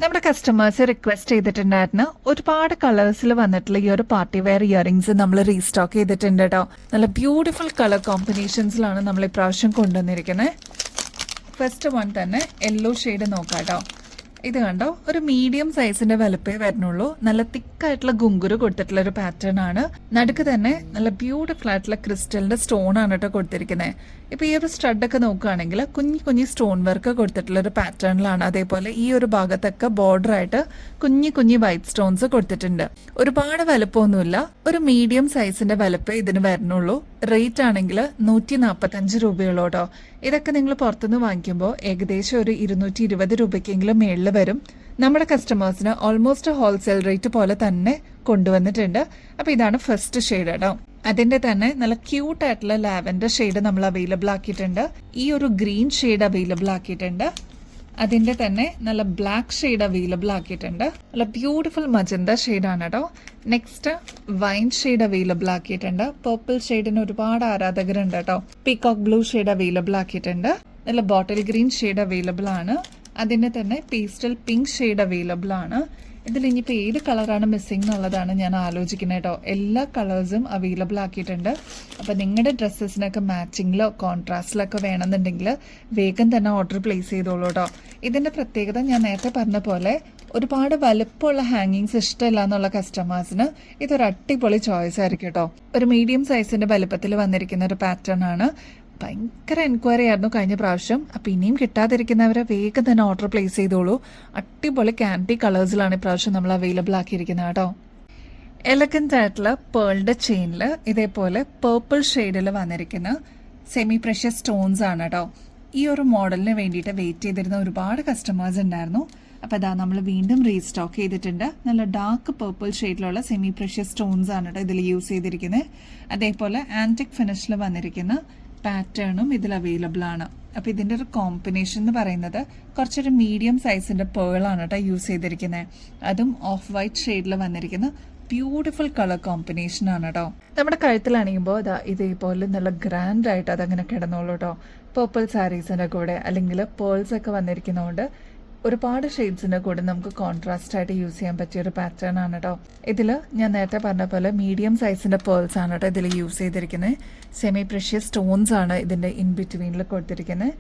നമ്മുടെ കസ്റ്റമേഴ്സ് റിക്വസ്റ്റ് ചെയ്തിട്ടുണ്ടായിരുന്നു ഒരുപാട് കളേഴ്സിൽ വന്നിട്ടുള്ള ഈ ഒരു പാർട്ടി വെയർ ഇയറിംഗ്സ് നമ്മൾ റീസ്റ്റോക്ക് ചെയ്തിട്ടുണ്ട് കേട്ടോ. നല്ല ബ്യൂട്ടിഫുൾ കളർ കോമ്പിനേഷൻസിലാണ് നമ്മൾ ഇപ്രാവശ്യം കൊണ്ടുവന്നിരിക്കുന്നത്. ഫസ്റ്റ് വൺ തന്നെ യെല്ലോ ഷെയ്ഡ് നോക്കാം കേട്ടോ. ഇത് കണ്ടോ, ഒരു മീഡിയം സൈസിന്റെ വലുപ്പേ വരുന്നുള്ളൂ. നല്ല തിക്കായിട്ടുള്ള ഗുങ്കുരു കൊടുത്തിട്ടുള്ള ഒരു പാറ്റേൺ ആണ്. നടുക്ക് തന്നെ നല്ല ബ്യൂട്ടിഫുൾ ആയിട്ടുള്ള ക്രിസ്റ്റലിന്റെ സ്റ്റോൺ ആണ് കേട്ടോ കൊടുത്തിരിക്കുന്നത്. ഇപ്പൊ ഈ ഒരു സ്റ്റഡൊക്കെ നോക്കുകയാണെങ്കിൽ കുഞ്ഞി കുഞ്ഞി സ്റ്റോൺ വർക്ക് കൊടുത്തിട്ടുള്ള ഒരു പാറ്റേണിലാണ്. അതേപോലെ ഈ ഒരു ഭാഗത്തൊക്കെ ബോർഡർ ആയിട്ട് കുഞ്ഞി കുഞ്ഞി വൈറ്റ് സ്റ്റോൺസ് കൊടുത്തിട്ടുണ്ട്. ഒരുപാട് വലുപ്പമൊന്നുമില്ല, ഒരു മീഡിയം സൈസിന്റെ വലുപ്പേ ഇതിന് വരുന്നുള്ളൂ. റേറ്റ് ആണെങ്കിൽ 145 രൂപയുള്ളൂ കേട്ടോ. ഇതൊക്കെ നിങ്ങൾ പുറത്തുനിന്ന് വാങ്ങിക്കുമ്പോൾ ഏകദേശം ഒരു 220 രൂപയ്ക്കെങ്കിലും മേളിൽ വരും. നമ്മുടെ കസ്റ്റമേഴ്സിന് ഓൾമോസ്റ്റ് ഹോൾസെയിൽ റേറ്റ് പോലെ തന്നെ കൊണ്ടുവന്നിട്ടുണ്ട്. അപ്പോൾ ഇതാണ് ഫസ്റ്റ് ഷെയ്ഡ് കേട്ടോ. അതിൻ്റെ തന്നെ നല്ല ക്യൂട്ട് ആയിട്ടുള്ള ലാവൻഡർ ഷെയ്ഡ് നമ്മൾ അവൈലബിൾ ആക്കിയിട്ടുണ്ട്. ഈ ഒരു ഗ്രീൻ ഷെയ്ഡ് അവൈലബിൾ ആക്കിയിട്ടുണ്ട്. അതിൻ്റെ തന്നെ നല്ല ബ്ലാക്ക് ഷെയ്ഡ് അവൈലബിൾ ആക്കിയിട്ടുണ്ട്. നല്ല ബ്യൂട്ടിഫുൾ മജന്ത ഷെയ്ഡാണ് കേട്ടോ. നെക്സ്റ്റ് വൈൻ ഷെയ്ഡ് അവൈലബിൾ ആക്കിയിട്ടുണ്ട്. പർപ്പിൾ ഷെയ്ഡിന് ഒരുപാട് ആരാധകരുണ്ട് കേട്ടോ. പീകോക്ക് ബ്ലൂ ഷെയ്ഡ് അവൈലബിൾ ആക്കിയിട്ടുണ്ട്. നല്ല ബോട്ടിൽ ഗ്രീൻ ഷെയ്ഡ് അവൈലബിൾ ആണ്. അതിൻ്റെ തന്നെ പേസ്റ്റൽ പിങ്ക് ഷെയ്ഡ് അവൈലബിൾ ആണ്. ഇതിൽ ഇനിയിപ്പോൾ ഏത് കളറാണ് മിസ്സിംഗ് എന്നുള്ളതാണ് ഞാൻ ആലോചിക്കുന്നത് കേട്ടോ. എല്ലാ കളേഴ്സും അവൈലബിൾ ആക്കിയിട്ടുണ്ട്. അപ്പോൾ നിങ്ങളുടെ ഡ്രസ്സസിനൊക്കെ മാച്ചിങ്ങിലോ കോൺട്രാസ്റ്റിലൊക്കെ വേണമെന്നുണ്ടെങ്കിൽ വേഗം തന്നെ ഓർഡർ പ്ലേസ് ചെയ്തോളൂ കേട്ടോ. ഇതിൻ്റെ പ്രത്യേകത ഞാൻ നേരത്തെ പറഞ്ഞ പോലെ ഒരുപാട് വലുപ്പമുള്ള ഹാങ്ങിങ്സ് ഇഷ്ടമില്ല എന്നുള്ള കസ്റ്റമേഴ്സിന് ഇതൊരു അടിപൊളി ചോയ്സ് ആയിരിക്കും കേട്ടോ. ഒരു മീഡിയം സൈസിൻ്റെ വലുപ്പത്തിൽ വന്നിരിക്കുന്ന ഒരു പാറ്റേൺ ആണ്. ഭയങ്കര എൻക്വയറി ആയിരുന്നു കഴിഞ്ഞ പ്രാവശ്യം. അപ്പോൾ ഇനിയും കിട്ടാതിരിക്കുന്നവരെ വേഗം തന്നെ ഓർഡർ പ്ലേസ് ചെയ്തോളൂ. അടിപൊളി ക്യാൻഡി കളേഴ്സിലാണ് ഇപ്രാവശ്യം നമ്മൾ അവൈലബിൾ ആക്കിയിരിക്കുന്നത് കേട്ടോ. എലഗൻ്റ് ആയിട്ടുള്ള പേളിൻ്റെ ചെയിനിൽ ഇതേപോലെ പേർപ്പിൾ ഷെയ്ഡിൽ വന്നിരിക്കുന്ന സെമി പ്രഷ്യസ് സ്റ്റോൺസ് ആണ് കേട്ടോ. ഈ ഒരു മോഡലിന് വേണ്ടിയിട്ട് വെയിറ്റ് ചെയ്തിരുന്ന ഒരുപാട് കസ്റ്റമേഴ്സ് ഉണ്ടായിരുന്നു. അപ്പോൾ അതാ നമ്മൾ വീണ്ടും റീസ്റ്റോക്ക് ചെയ്തിട്ടുണ്ട്. നല്ല ഡാർക്ക് പേർപ്പിൾ ഷെയ്ഡിലുള്ള സെമി പ്രഷ്യസ് സ്റ്റോൺസ് ആണ് കേട്ടോ ഇതിൽ യൂസ് ചെയ്തിരിക്കുന്നത്. അതേപോലെ ആൻറ്റിക് ഫിനിഷിൽ വന്നിരിക്കുന്ന പാറ്റേണും ഇതിൽ അവൈലബിൾ ആണ്. അപ്പോൾ ഇതിൻ്റെ ഒരു കോമ്പിനേഷൻ എന്ന് പറയുന്നത് കുറച്ചൊരു മീഡിയം സൈസിൻ്റെ പേളാണ് കേട്ടോ യൂസ് ചെയ്തിരിക്കുന്നത്. അതും ഓഫ് വൈറ്റ് ഷെയ്ഡിൽ വന്നിരിക്കുന്ന ബ്യൂട്ടിഫുൾ കളർ കോമ്പിനേഷൻ ആണ് കേട്ടോ. നമ്മുടെ കഴുത്തിലണിയുമ്പോൾ അതാ ഇതേപോലെ നല്ല ഗ്രാൻഡ് ആയിട്ട് അതങ്ങനെ കിടന്നോളൂ കേട്ടോ. പേർപ്പിൾ സാരീസിൻ്റെ കൂടെ അല്ലെങ്കിൽ പേൾസ് ഒക്കെ വന്നിരിക്കുന്നതുകൊണ്ട് ഒരുപാട് ഷെയ്ഡ്സിൻ്റെ കൂടെ നമുക്ക് കോൺട്രാസ്റ്റ് ആയിട്ട് യൂസ് ചെയ്യാൻ പറ്റിയ ഒരു പാറ്റേൺ ആണ് കേട്ടോ. ഇതിൽ ഞാൻ നേരത്തെ പറഞ്ഞ പോലെ മീഡിയം സൈസിൻ്റെ പേൾസ് ആണ് കേട്ടോ ഇതിൽ യൂസ് ചെയ്തിരിക്കുന്നത്. സെമി പ്രഷ്യസ് സ്റ്റോൺസ് ആണ് ഇതിൻ്റെ ഇൻ ബിറ്റ്വീനിൽ കൊടുത്തിരിക്കുന്നത്.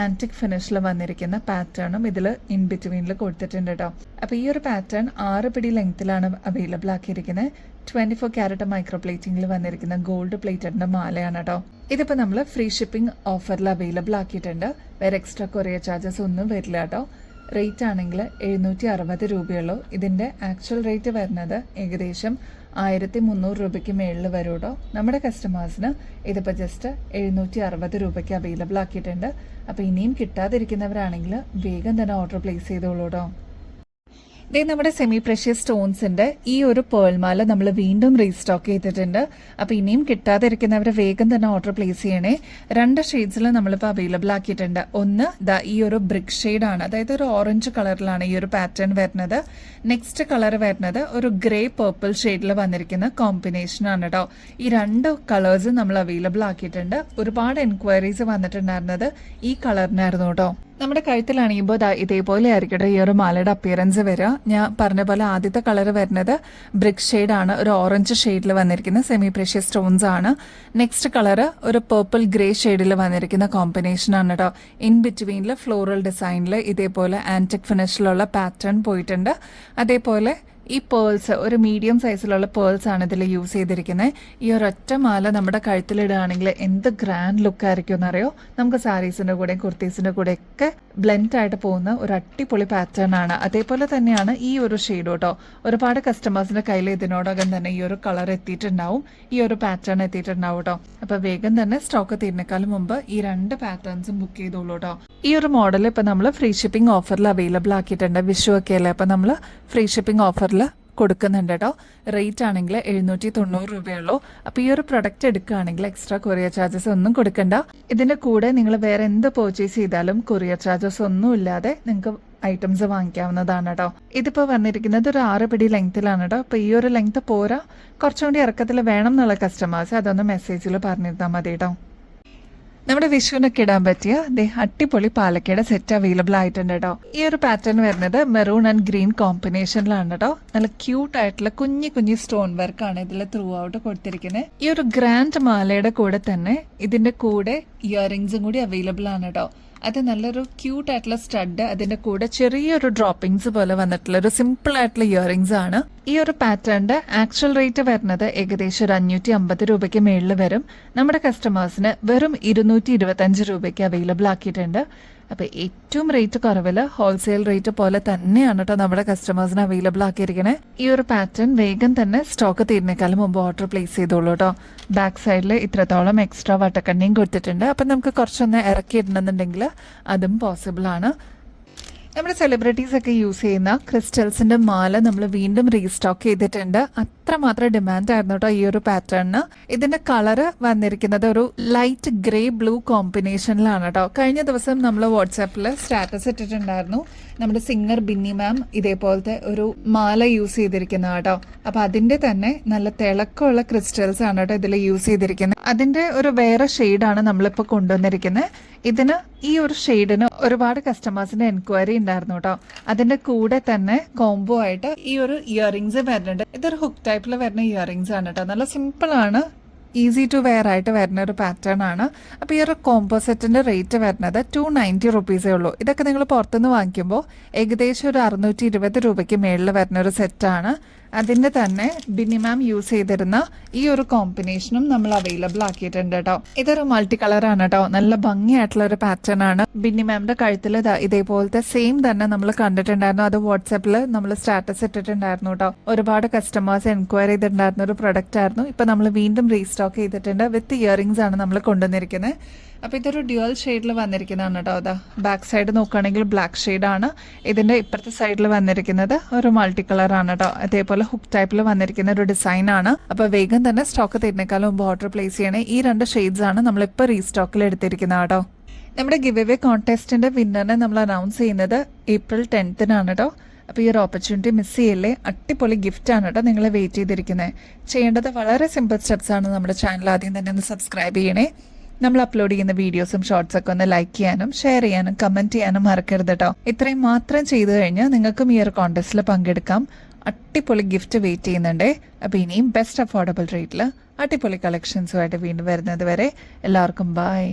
ആൻറ്റിക് ഫിനിഷിൽ വന്നിരിക്കുന്ന പാറ്റേണും ഇതിൽ ഇൻ ബിറ്റ്വീനിൽ കൊടുത്തിട്ടുണ്ട് കേട്ടോ. അപ്പോൾ ഈ ഒരു പാറ്റേൺ 6 പിടി ലെങ്ത്തിലാണ് അവൈലബിൾ ആക്കിയിരിക്കുന്നത്. 24 ക്യാരറ്റ് മൈക്രോ പ്ലേറ്റിംഗിൽ വന്നിരിക്കുന്ന ഗോൾഡ് പ്ലേറ്റഡിൻ്റെ മാലയാണ് കേട്ടോ. ഇതിപ്പോൾ നമ്മൾ ഫ്രീ ഷിപ്പിംഗ് ഓഫറിൽ അവൈലബിൾ ആക്കിയിട്ടുണ്ട്. വേറെ എക്സ്ട്രാ കൊറിയർ ചാർജസ് ഒന്നും വരില്ല കേട്ടോ. റേറ്റ് ആണെങ്കിൽ 760 രൂപയുള്ളൂ. ഇതിൻ്റെ ആക്ച്വൽ റേറ്റ് വരുന്നത് ഏകദേശം 1300 രൂപയ്ക്ക് മേളിൽ വരും കേട്ടോ. നമ്മുടെ കസ്റ്റമേഴ്സിന് ഇതിപ്പോൾ ജസ്റ്റ് 760 രൂപയ്ക്ക് അവൈലബിൾ ആക്കിയിട്ടുണ്ട്. അപ്പോൾ ഇനിയും കിട്ടാതിരിക്കുന്നവരാണെങ്കിൽ വേഗം തന്നെ ഓർഡർ പ്ലേസ് ചെയ്തോളൂ കേട്ടോ. ഇതേ നമ്മുടെ സെമി പ്രഷ്യസ് സ്റ്റോൺസിൻ്റെ ഈ ഒരു പേൾമാല നമ്മൾ വീണ്ടും റീസ്റ്റോക്ക് ചെയ്തിട്ടുണ്ട്. അപ്പോൾ ഇനിയും കിട്ടാതിരിക്കുന്നവർ വേഗം തന്നെ ഓർഡർ പ്ലേസ് ചെയ്യണേ. 2 ഷെയ്ഡ്സിൽ നമ്മളിപ്പോൾ അവൈലബിൾ ആക്കിയിട്ടുണ്ട്. ഒന്ന് ഈ ഒരു ബ്രിക്ക് ഷെയ്ഡാണ്, അതായത് ഒരു ഓറഞ്ച് കളറിലാണ് ഈ ഒരു പാറ്റേൺ വരുന്നത്. നെക്സ്റ്റ് കളർ വരുന്നത് ഒരു ഗ്രേ പേർപ്പിൾ ഷെയ്ഡിൽ വന്നിരിക്കുന്ന കോമ്പിനേഷനാണ് കേട്ടോ. ഈ 2 കളേഴ്സ് നമ്മൾ അവൈലബിൾ ആക്കിയിട്ടുണ്ട്. ഒരുപാട് എൻക്വയറീസ് വന്നിട്ടുണ്ടായിരുന്നത് ഈ കളറിനായിരുന്നു കേട്ടോ. നമ്മുടെ കഴുത്തിലണിയുമ്പോൾ ഇതേപോലെ ആയിരിക്കട്ടെ ഈ ഒരു മാലയുടെ അപ്പിയറൻസ് വരിക. ഞാൻ പറഞ്ഞ പോലെ ആദ്യത്തെ കളർ വരുന്നത് ബ്രിക്ക് ഷെയ്ഡാണ്, ഒരു ഓറഞ്ച് ഷെയ്ഡിൽ വന്നിരിക്കുന്ന സെമി പ്രഷ്യസ് സ്റ്റോൺസ് ആണ്. നെക്സ്റ്റ് കളർ ഒരു പേർപ്പിൾ ഗ്രേ ഷെയ്ഡിൽ വന്നിരിക്കുന്ന കോമ്പിനേഷൻ ആണ് കേട്ടോ. ഇൻ ബിറ്റ്വീനിൽ ഫ്ലോറൽ ഡിസൈനിൽ ഇതേപോലെ ആൻറ്റിക് ഫിനിഷിലുള്ള പാറ്റേൺ പോയിട്ടുണ്ട്. അതേപോലെ ഈ പേൾസ് ഒരു മീഡിയം സൈസിലുള്ള പേൾസ് ആണ് ഇതിൽ യൂസ് ചെയ്തിരിക്കുന്നത്. ഈ ഒരൊറ്റ മാല നമ്മുടെ കഴുത്തിലിടുകയാണെങ്കിൽ എന്ത് ഗ്രാൻഡ് ലുക്ക് ആയിരിക്കും എന്നറിയോ. നമുക്ക് സാരീസിൻ്റെ കൂടെയും കുർത്തീസിൻ്റെ കൂടെയൊക്കെ ബ്ലെൻഡ് ആയിട്ട് പോകുന്ന ഒരു അടിപൊളി പാറ്റേൺ ആണ്. അതേപോലെ തന്നെയാണ് ഈ ഒരു ഷെയ്ഡ് കേട്ടോ. ഒരുപാട് കസ്റ്റമേഴ്സിൻ്റെ കയ്യിൽ ഇതിനോടകം തന്നെ ഈ ഒരു കളർ എത്തിയിട്ടുണ്ടാവും, ഈ ഒരു പാറ്റേൺ എത്തിയിട്ടുണ്ടാവും കേട്ടോ. അപ്പോൾ വേഗം തന്നെ സ്റ്റോക്ക് തീരുന്നേക്കാളും മുമ്പ് ഈ 2 പാറ്റേൺസും ബുക്ക് ചെയ്തോളൂ കേട്ടോ. ഈ ഒരു മോഡൽ ഇപ്പോൾ നമ്മൾ ഫ്രീ ഷിപ്പിംഗ് ഓഫറിൽ അവൈലബിൾ ആക്കിയിട്ടുണ്ട്. വിഷു ഒക്കെ അല്ലേ, അപ്പോൾ നമ്മൾ ഫ്രീ ഷിപ്പിംഗ് ഓഫറിൽ കൊടുക്കുന്നുണ്ട് കേട്ടോ. റേറ്റ് ആണെങ്കിൽ 790 രൂപയുള്ളൂ. അപ്പോൾ ഈ ഒരു പ്രൊഡക്റ്റ് എടുക്കുകയാണെങ്കിൽ എക്സ്ട്രാ കൊറിയർ ചാർജസ് ഒന്നും കൊടുക്കണ്ട. ഇതിൻ്റെ കൂടെ നിങ്ങൾ വേറെ എന്ത് പർച്ചേസ് ചെയ്താലും കൊറിയർ ചാർജസ് ഒന്നും ഇല്ലാതെ നിങ്ങൾക്ക് ഐറ്റംസ് വാങ്ങിക്കാവുന്നതാണ് കേട്ടോ. ഇതിപ്പോൾ വന്നിരിക്കുന്നത് ഒരു 6 പിടി ലെങ്ത്തിലാണ് കേട്ടോ. അപ്പോൾ ഈ ഒരു ലെങ്ത്ത് പോരാ, കുറച്ചും കൂടി ഇറക്കത്തിൽ വേണം എന്നുള്ള കസ്റ്റമേഴ്സ് അതൊന്ന് മെസ്സേജിൽ പറഞ്ഞിരുന്നാൽ മതി കേട്ടോ. നമ്മുടെ വിഷുവിനൊക്കെ ഇടാൻ പറ്റിയ അടിപൊളി പാലക്കയുടെ സെറ്റ് അവൈലബിൾ ആയിട്ടുണ്ട് കേട്ടോ. ഈ ഒരു പാറ്റേൺ വരുന്നത് മെറൂൺ ആൻഡ് ഗ്രീൻ കോമ്പിനേഷനിലാണ് കേട്ടോ. നല്ല ക്യൂട്ട് ആയിട്ടുള്ള കുഞ്ഞു സ്റ്റോൺ വർക്കാണ് ഇതിൽ ത്രൂ ഔട്ട് കൊടുത്തിരിക്കുന്നത്. ഈ ഒരു ഗ്രാൻഡ് മാലയുടെ കൂടെ തന്നെ ഇതിന്റെ കൂടെ ഇയറിംഗ്സും കൂടി അവൈലബിൾ ആണ് കേട്ടോ. അത് നല്ലൊരു ക്യൂട്ട് ആയിട്ടുള്ള സ്റ്റഡ്, അതിന്റെ കൂടെ ചെറിയൊരു ഡ്രോപ്പിംഗ്സ് പോലെ വന്നിട്ടുള്ള ഒരു സിമ്പിൾ ആയിട്ടുള്ള ഇയറിംഗ്സ് ആണ്. ഈ ഒരു പാറ്റേണിന്റെ ആക്ച്വൽ റേറ്റ് വരുന്നത് ഏകദേശം ഒരു 550 രൂപയ്ക്ക് മേളിൽ വരും. നമ്മുടെ കസ്റ്റമേഴ്സിന് വെറും 225 രൂപയ്ക്ക് അവൈലബിൾ ആക്കിയിട്ടുണ്ട്. അപ്പോൾ ഏറ്റവും റേറ്റ് കുറവിൽ ഹോൾസെയിൽ റേറ്റ് പോലെ തന്നെയാണ് കേട്ടോ നമ്മുടെ കസ്റ്റമേഴ്സിന് അവൈലബിൾ ആക്കിയിരിക്കണേ. ഈ ഒരു പാറ്റേൺ വേഗം തന്നെ സ്റ്റോക്ക് തീരുന്നേക്കാളും മുമ്പ് ഓർഡർ പ്ലേസ് ചെയ്തോളൂ കേട്ടോ. ബാക്ക് സൈഡിൽ ഇത്രത്തോളം എക്സ്ട്രാ വട്ടക്കണ്ണിയും കൊടുത്തിട്ടുണ്ട്. അപ്പം നമുക്ക് കുറച്ചൊന്ന് ഇറക്കിയിടണമെന്നുണ്ടെങ്കിൽ അതും പോസിബിൾ ആണ്. നമ്മുടെ സെലിബ്രിറ്റീസ് ഒക്കെ യൂസ് ചെയ്യുന്ന ക്രിസ്റ്റൽസിന്റെ മാല നമ്മൾ വീണ്ടും റീസ്റ്റോക്ക് ചെയ്തിട്ടുണ്ട്. അത്രമാത്രം ഡിമാൻഡ് ആയിരുന്നു കേട്ടോ ഈ ഒരു പാറ്റേണിന്. ഇതിന്റെ കളറ് വന്നിരിക്കുന്നത് ഒരു ലൈറ്റ് ഗ്രേ ബ്ലൂ കോമ്പിനേഷനിലാണ് കേട്ടോ. കഴിഞ്ഞ ദിവസം നമ്മൾ വാട്സാപ്പിൽ സ്റ്റാറ്റസ് ഇട്ടിട്ടുണ്ടായിരുന്നു. നമ്മുടെ സിംഗർ ബിന്നി മാം ഇതേപോലത്തെ ഒരു മാല യൂസ് ചെയ്തിരിക്കുന്ന കേട്ടോ. അപ്പൊ അതിന്റെ തന്നെ നല്ല തിളക്കമുള്ള ക്രിസ്റ്റൽസ് ആണ് കേട്ടോ ഇതിൽ യൂസ് ചെയ്തിരിക്കുന്നത്. അതിന്റെ ഒരു വേറെ ഷെയ്ഡാണ് നമ്മളിപ്പോൾ കൊണ്ടുവന്നിരിക്കുന്നത്. ഇതിന് ഈ ഒരു ഷെയ്ഡിന് ഒരുപാട് കസ്റ്റമേഴ്സിന്റെ എൻക്വയറി ഉണ്ടായിരുന്നു കേട്ടോ. അതിന്റെ കൂടെ തന്നെ കോംബോ ആയിട്ട് ഈ ഒരു ഇയറിംഗ്സ് വരുന്നുണ്ട്. ഇതൊരു ഹുക്ക് ടൈപ്പിൽ വരുന്ന ഇയറിംഗ്സ് ആണ് കേട്ടോ. നല്ല സിമ്പിൾ ആണ്, ഈസി ടു വെയർ ആയിട്ട് വരുന്ന ഒരു പാറ്റേൺ ആണ്. അപ്പോൾ ഈ ഒരു കോംബോ സെറ്റിന്റെ റേറ്റ് വരുന്നത് 290 റുപ്പീസേ ഉള്ളൂ. ഇതൊക്കെ നിങ്ങൾ പുറത്തുനിന്ന് വാങ്ങിക്കുമ്പോൾ ഏകദേശം ഒരു 620 രൂപയ്ക്ക് മേളിൽ വരുന്ന ഒരു സെറ്റാണ്. അതിന്റെ തന്നെ ബിന്നി മാം യൂസ് ചെയ്തിരുന്ന ഈ ഒരു കോമ്പിനേഷനും നമ്മൾ അവൈലബിൾ ആക്കിയിട്ടുണ്ട് കേട്ടോ. ഇതൊരു മൾട്ടി കളർ ആണ് കേട്ടോ. നല്ല ഭംഗിയായിട്ടുള്ള ഒരു പാറ്റേൺ ആണ്. ബിന്നി മാമിന്റെ കഴുത്തിൽ ഇതേപോലത്തെ സെയിം തന്നെ നമ്മൾ കണ്ടിട്ടുണ്ടായിരുന്നു. അത് വാട്സാപ്പിൽ നമ്മൾ സ്റ്റാറ്റസ് ഇട്ടിട്ടുണ്ടായിരുന്നു കേട്ടോ. ഒരുപാട് കസ്റ്റമേഴ്സ് എൻക്വയറി ചെയ്തിട്ടുണ്ടായിരുന്ന ഒരു പ്രൊഡക്റ്റ് ആയിരുന്നു. ഇപ്പൊ നമ്മൾ വീണ്ടും റീസ്റ്റോക്ക് ചെയ്തിട്ടുണ്ട്. വിത്ത് ഇയറിംഗ്സ് ആണ് നമ്മൾ കൊണ്ടുവന്നിരിക്കുന്നത്. അപ്പോൾ ഇതൊരു ഡ്യുവൽ ഷെയ്ഡിൽ വന്നിരിക്കുന്നതാണ് കേട്ടോ. അതാ ബാക്ക് സൈഡ് നോക്കുകയാണെങ്കിൽ ബ്ലാക്ക് ഷെയ്ഡാണ്. ഇതിന്റെ ഇപ്പുറത്തെ സൈഡിൽ വന്നിരിക്കുന്നത് ഒരു മൾട്ടി കളർ ആണ് കേട്ടോ. അതേപോലെ ഹുക്ക് ടൈപ്പിൽ വന്നിരിക്കുന്ന ഒരു ഡിസൈൻ ആണ്. അപ്പോൾ വേഗം തന്നെ സ്റ്റോക്ക് തരുന്നേക്കാളും മുമ്പ് ഓർഡർ പ്ലേസ് ചെയ്യണേ. ഈ 2 ഷെയ്ഡ്സ് ആണ് നമ്മളിപ്പോൾ റീസ്റ്റോക്കിൽ എടുത്തിരിക്കുന്നത് കേട്ടോ. നമ്മുടെ ഗിവ് അവേ കോൺടെസ്റ്റിന്റെ വിന്നറിനെ നമ്മൾ അനൗൺസ് ചെയ്യുന്നത് April 10th കേട്ടോ. അപ്പോൾ ഈ ഒരു ഓപ്പർച്യൂണിറ്റി മിസ് ചെയ്യല്ലേ. അടിപൊളി ഗിഫ്റ്റ് ആണ് കേട്ടോ നിങ്ങളെ വെയിറ്റ് ചെയ്തിരിക്കുന്നത്. ചെയ്യേണ്ടത് വളരെ സിമ്പിൾ സ്റ്റെപ്സ് ആണ്. നമ്മുടെ ചാനൽ ആദ്യം തന്നെ ഒന്ന് സബ്സ്ക്രൈബ് ചെയ്യണേ. നമ്മൾ അപ്ലോഡ് ചെയ്യുന്ന വീഡിയോസും ഷോർട്സ് ഒക്കെ ഒന്ന് ലൈക്ക് ചെയ്യാനും ഷെയർ ചെയ്യാനും കമന്റ് ചെയ്യാനും മറക്കരുത് കേട്ടോ. ഇത്രയും മാത്രം ചെയ്തു കഴിഞ്ഞാൽ നിങ്ങൾക്കും ഈ ഒരു കോൺടെസ്റ്റിൽ പങ്കെടുക്കാം. അടിപൊളി ഗിഫ്റ്റ് വെയിറ്റ് ചെയ്യുന്നുണ്ടേ. അപ്പോൾ ഇനിയും ബെസ്റ്റ് അഫോർഡബിൾ റേറ്റിൽ അടിപൊളി കളക്ഷൻസുമായിട്ട് വീണ്ടും വരുന്നത് വരെ എല്ലാവർക്കും ബൈ.